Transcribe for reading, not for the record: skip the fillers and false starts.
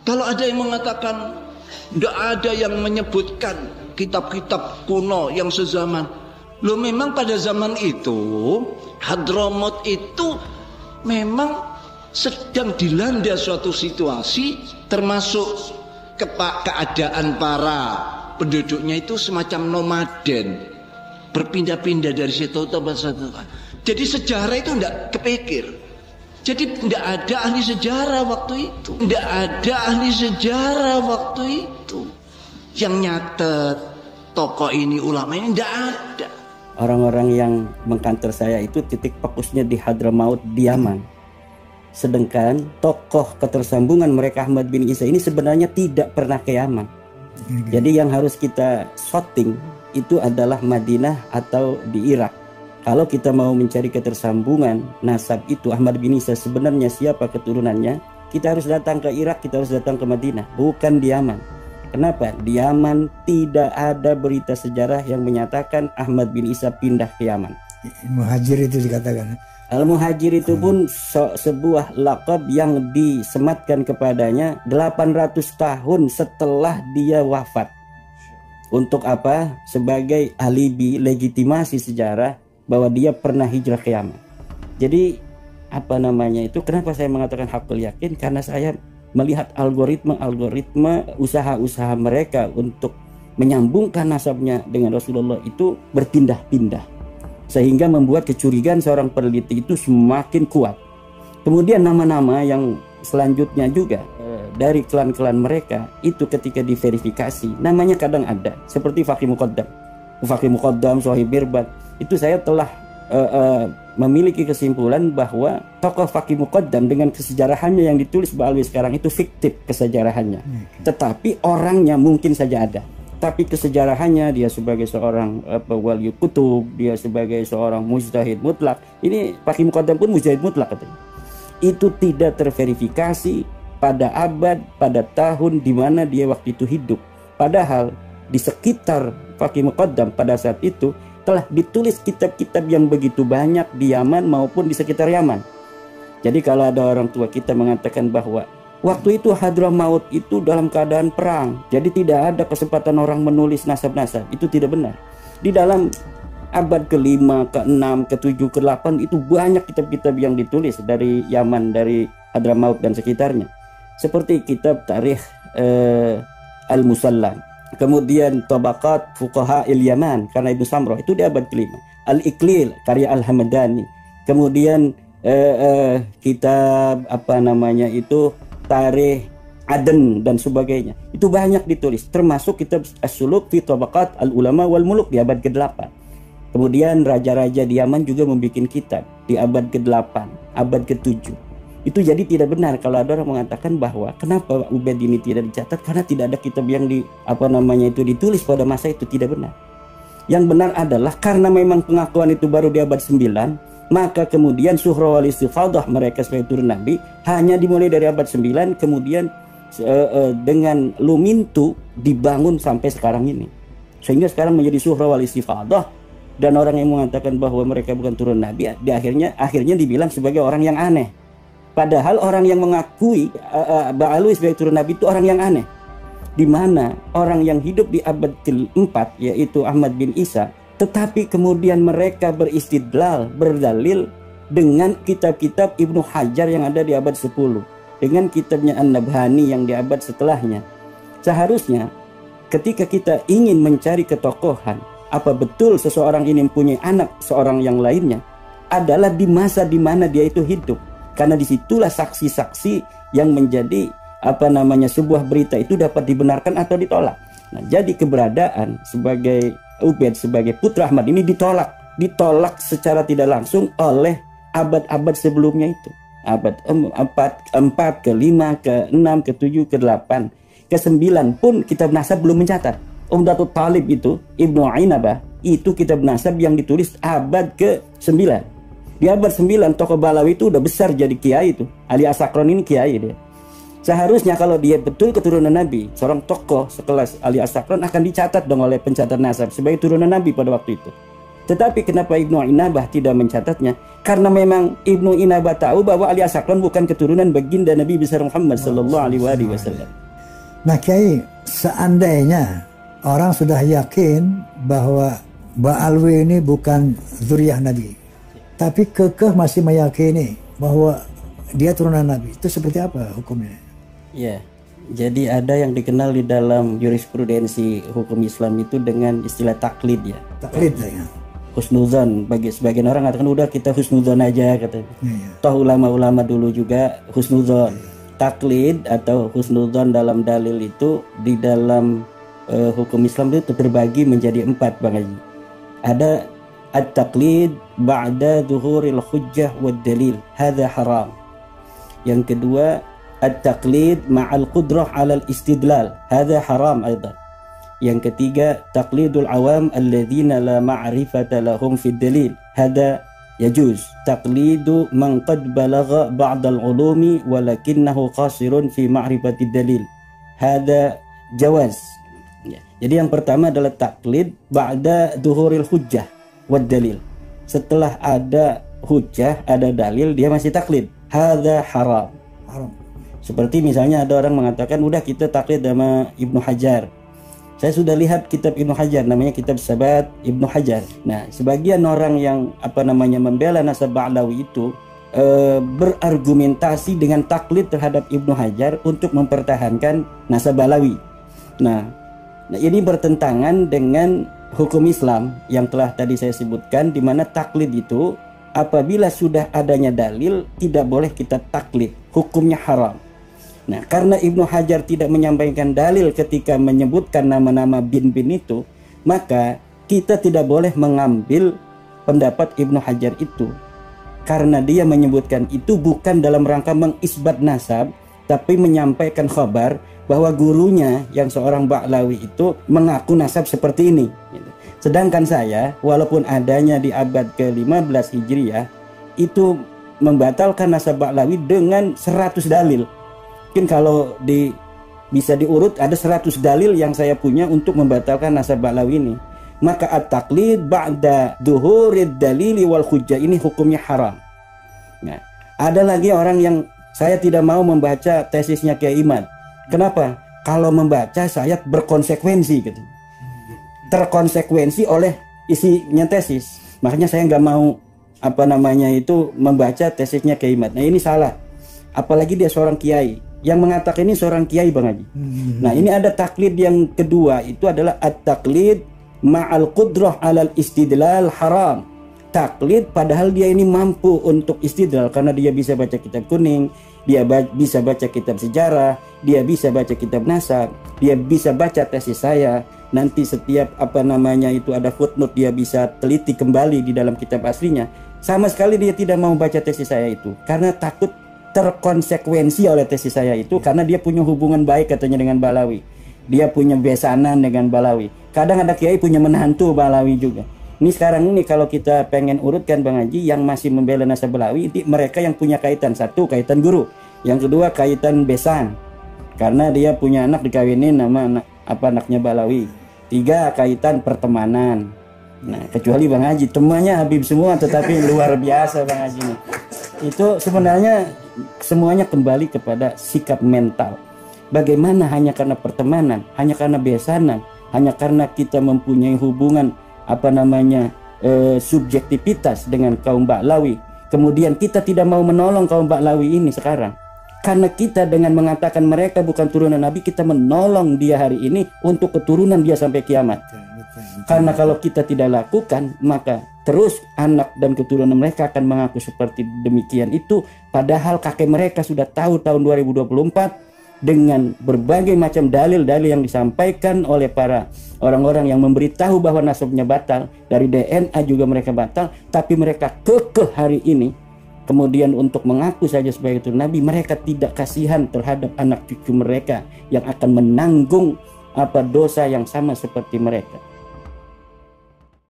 Kalau ada yang mengatakan tidak ada yang menyebutkan kitab-kitab kuno yang sezaman, loh memang pada zaman itu Hadramaut itu memang sedang dilanda suatu situasi, termasuk keadaan para penduduknya itu semacam nomaden, berpindah-pindah dari situ ke satu. Jadi sejarah itu tidak kepikir. Jadi tidak ada ahli sejarah waktu itu. Tidak ada ahli sejarah waktu itu yang nyatet tokoh ini, ulama ini, tidak ada. Orang-orang yang mengkantor saya itu titik fokusnya di Hadramaut, di Yaman. Sedangkan tokoh ketersambungan mereka Ahmad bin Isa ini sebenarnya tidak pernah ke Yaman. Jadi yang harus kita sorting itu adalah Madinah atau di Irak. Kalau kita mau mencari ketersambungan nasab itu Ahmad bin Isa sebenarnya siapa keturunannya, kita harus datang ke Irak, kita harus datang ke Madinah, bukan di Yaman. Kenapa? Di Yaman tidak ada berita sejarah yang menyatakan Ahmad bin Isa pindah ke Yaman. Muhajir itu dikatakan. Al-Muhajir itu pun sebuah lakab yang disematkan kepadanya 800 tahun setelah dia wafat. Untuk apa? Sebagai alibi, legitimasi sejarah bahwa dia pernah hijrah ke Yaman. Jadi apa namanya itu, kenapa saya mengatakan hakul yakin? Karena saya melihat algoritma usaha-usaha mereka untuk menyambungkan nasabnya dengan Rasulullah itu berpindah-pindah, sehingga membuat kecurigaan seorang peneliti itu semakin kuat. Kemudian nama-nama yang selanjutnya juga dari klan-klan mereka itu ketika diverifikasi namanya kadang ada, seperti Faqih Muqaddam, Sohib Birbat. Itu saya telah memiliki kesimpulan bahwa tokoh Faqih Muqaddam dengan kesejarahannya yang ditulis Ba'alwi sekarang itu fiktif kesejarahannya. Tetapi orangnya mungkin saja ada. Tapi kesejarahannya dia sebagai seorang wali kutub, dia sebagai seorang mujtahid mutlak. Ini Faqih Muqaddam pun mujtahid mutlak katanya. Itu tidak terverifikasi pada abad, pada tahun di mana dia waktu itu hidup. Padahal di sekitar Faqih Muqaddam pada saat itu telah ditulis kitab-kitab yang begitu banyak di Yaman maupun di sekitar Yaman. Jadi kalau ada orang tua kita mengatakan bahwa waktu itu Hadramaut itu dalam keadaan perang, jadi tidak ada kesempatan orang menulis nasab-nasab, itu tidak benar. Di dalam abad ke-5, ke-6, ke-7, ke-8 itu banyak kitab-kitab yang ditulis dari Yaman, dari Hadramaut dan sekitarnya. Seperti kitab Tarikh Al-Musallam. Kemudian Tabaqat Fuqaha Il-Yaman karena Ibnu Samrah itu di abad ke-5. Al-Iqlil karya Al-Hamadani. Kemudian kitab apa namanya itu Tarikh Aden dan sebagainya. Itu banyak ditulis, termasuk kitab As-Suluk fi Tabaqat Al-Ulama wal Muluk di abad ke-8. Kemudian raja-raja di Yaman juga membuat kitab di abad ke-8, abad ke-7. Itu jadi tidak benar kalau ada orang mengatakan bahwa kenapa Ubaid ini tidak dicatat karena tidak ada kitab yang ditulis pada masa itu. Tidak benar. Yang benar adalah karena memang pengakuan itu baru di abad 9, maka kemudian Suhra wal Istifadah mereka sebagai turun Nabi hanya dimulai dari abad 9, kemudian dengan lumintu dibangun sampai sekarang ini. Sehingga sekarang menjadi Suhra wal Istifadah, dan orang yang mengatakan bahwa mereka bukan turun Nabi di akhirnya dibilang sebagai orang yang aneh. Padahal orang yang mengakui Ba'alwi sebagai turun Nabi itu orang yang aneh. Di mana orang yang hidup di abad ke-4 yaitu Ahmad bin Isa, tetapi kemudian mereka beristidlal, berdalil dengan kitab-kitab Ibnu Hajar yang ada di abad 10, dengan kitabnya An-Nabhani yang di abad setelahnya. Seharusnya ketika kita ingin mencari ketokohan, apa betul seseorang ini mempunyai anak seorang yang lainnya, adalah di masa di mana dia itu hidup. Karena disitulah saksi-saksi yang menjadi sebuah berita itu dapat dibenarkan atau ditolak. Nah, jadi keberadaan sebagai Ubaid sebagai putra Ahmad ini ditolak secara tidak langsung oleh abad-abad sebelumnya itu. Abad 4, ke-5, ke-6, ke-7, ke-8, ke-9 pun kitab nasab belum mencatat. Umdatul Talib itu Ibnu Ainabah itu kitab nasab yang ditulis abad ke-9. Di abad 9 tokoh Balawi itu udah besar jadi kiai itu. Ali Asakron ini kiai dia. Seharusnya kalau dia betul keturunan Nabi, seorang tokoh sekelas Ali Asakron akan dicatat dong oleh pencatat nasab sebagai turunan Nabi pada waktu itu. Tetapi kenapa Ibnu Inabah tidak mencatatnya? Karena memang Ibnu Inabah tahu bahwa Ali As-Saklan bukan keturunan baginda Nabi besar Muhammad sallallahu alaihi wasallam. Nah Kiai, seandainya orang sudah yakin bahwa Ba'alwi ini bukan zuriyah Nabi, tapi kekeh masih meyakini bahwa dia turunan Nabi, itu seperti apa hukumnya? Ya, jadi ada yang dikenal di dalam jurisprudensi hukum Islam itu dengan istilah taklid ya. Taklid ya. Husnuzon, bagi sebagian orang katakan udah kita husnuzon aja katanya. Toh ulama-ulama dulu juga husnuzon. Taklid atau husnuzon dalam dalil itu di dalam hukum Islam itu terbagi menjadi 4 Bang Haji. Ada at-taqlid ba'da zuhuril hujjah wad dalil, hadza haram. Yang kedua at-taqlid ma'al qudrah 'alal istidlal, hadza haram aidan. Yang ketiga taqlidul awam alladzina la ma'rifata lahum fid dalil, hadza yajuz. Taqlidu man qad balagha ba'd al-ulumi walakinnahu qasirun fi ma'rifatid dalil, hadza jawaz. Ya. Jadi yang pertama adalah taklid ba'da duhuril hujjah wad dalil. Setelah ada hujjah, ada dalil, dia masih taklid. Hadza haram. Haram. Seperti misalnya ada orang mengatakan udah kita taklid sama Ibnu Hajar. Saya sudah lihat kitab Ibnu Hajar, namanya kitab Sabat Ibnu Hajar. Nah, sebagian orang yang membela nasab Ba'lawi itu berargumentasi dengan taklid terhadap Ibnu Hajar untuk mempertahankan nasab Ba'lawi. Nah, ini bertentangan dengan hukum Islam yang telah tadi saya sebutkan, di mana taklid itu apabila sudah adanya dalil tidak boleh kita taklid, hukumnya haram. Nah, karena Ibnu Hajar tidak menyampaikan dalil ketika menyebutkan nama-nama bin-bin itu, maka kita tidak boleh mengambil pendapat Ibnu Hajar itu. Karena dia menyebutkan itu bukan dalam rangka mengisbat nasab, tapi menyampaikan khabar bahwa gurunya yang seorang Ba'lawi itu mengaku nasab seperti ini. Sedangkan saya, walaupun adanya di abad ke-15 Hijriah, itu membatalkan nasab Ba'lawi dengan 100 dalil. Mungkin kalau bisa diurut ada 100 dalil yang saya punya untuk membatalkan nasab Ba'lawi ini. Maka at-taqlid ba'da duhurid dalili wal hujjah ini hukumnya haram. Nah, ada lagi orang yang saya tidak mau membaca tesisnya Kiai Imad. Kenapa? Kalau membaca saya berkonsekuensi gitu. Terkonsekuensi oleh isinya tesis. Makanya saya nggak mau membaca tesisnya Kiai Imad. Nah, ini salah. Apalagi dia seorang kiai. Yang mengatakan ini seorang kiai Bang Haji. Nah, ini ada taklid yang kedua, itu adalah at-taklid ma'al qudrah 'alal istidlal haram. Taklid padahal dia ini mampu untuk istidlal karena dia bisa baca kitab kuning, dia bisa baca kitab sejarah, dia bisa baca kitab nasab, dia bisa baca tesis saya. Nanti setiap itu ada footnote, dia bisa teliti kembali di dalam kitab aslinya. Sama sekali dia tidak mau baca tesis saya itu karena takut terkonsekuensi oleh tesis saya itu, karena dia punya hubungan baik katanya dengan Ba'lawi, dia punya besanan dengan Ba'lawi. Kadang ada kiai punya menantu Ba'lawi juga. Ini sekarang ini kalau kita pengen urutkan Bang Haji, yang masih membela nasab Ba'lawi itu mereka yang punya kaitan, satu kaitan guru, yang kedua kaitan besan karena dia punya anak dikawinin nama anaknya Ba'lawi, tiga kaitan pertemanan. Nah, kecuali Bang Haji temannya Habib semua, tetapi luar biasa Bang Haji nih. Itu sebenarnya semuanya kembali kepada sikap mental. Bagaimana hanya karena pertemanan, hanya karena besanan, hanya karena kita mempunyai hubungan subjektivitas dengan kaum Ba'lawi, kemudian kita tidak mau menolong kaum Ba'lawi ini sekarang. Karena kita dengan mengatakan mereka bukan turunan Nabi, kita menolong dia hari ini untuk keturunan dia sampai kiamat. Karena kalau kita tidak lakukan, maka terus anak dan keturunan mereka akan mengaku seperti demikian itu, padahal kakek mereka sudah tahu tahun 2024 dengan berbagai macam dalil-dalil yang disampaikan oleh para orang-orang yang memberitahu bahwa nasabnya batal, dari DNA juga mereka batal, tapi mereka kekeh hari ini. Kemudian untuk mengaku saja sebagai turunan Nabi, mereka tidak kasihan terhadap anak cucu mereka yang akan menanggung dosa yang sama seperti mereka.